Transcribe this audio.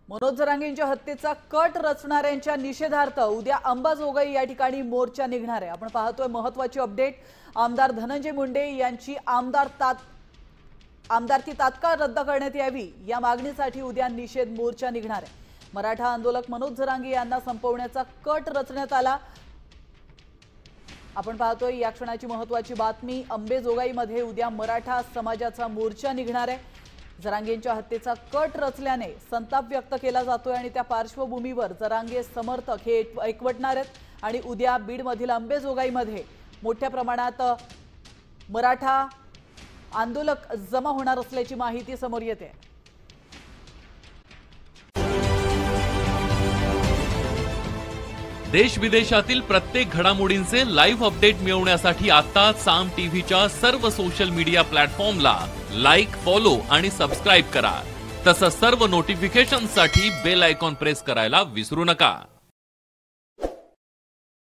मनोज जरांगेंच्या हत्येचा कट रचणाऱ्यांच्या निषेधार्थ उद्या अंबाजोगाई या ठिकाणी मोर्चा निघणार आहे। आपण पाहतोय महत्त्वाची अपडेट। आमदार धनंजय मुंडे यांची आमदारकी तात्काळ रद्द करण्यात यावी या मागणीसाठी उद्या निषेध मोर्चा निघणार आहे। मराठा आंदोलक मनोज जरांगे यांना संपवण्याचा कट रचण्यात आला। आपण पाहतोय या क्षणाची महत्त्वाची बातमी। अंबाजोगाईमध्ये उद्या मराठा समाजाचा मोर्चा निघणार आहे। जरांगेंच्या हत्येचा कट रचल्याने संताप व्यक्त केला जातोय आणि त्या पार्श्वभूमीवर जरांगे समर्थक हे एकवटणार आहेत आणि उद्या बीडमधील अंबाजोगाईमध्ये मोठ्या प्रमाणात मराठा आंदोलक जमा होणार असल्याची माहिती समोर येते। देश विदेशातील प्रत्येक घडामोडींचे लाईव्ह अपडेट मिळवण्यासाठी आता साम टीव्हीच्या सर्व सोशल मीडिया प्लॅटफॉर्मला लाईक, फॉलो आणि सबस्क्राइब करा। तसंच सर्व नोटिफिकेशनसाठी बेल आयकॉन प्रेस करायला विसरू नका।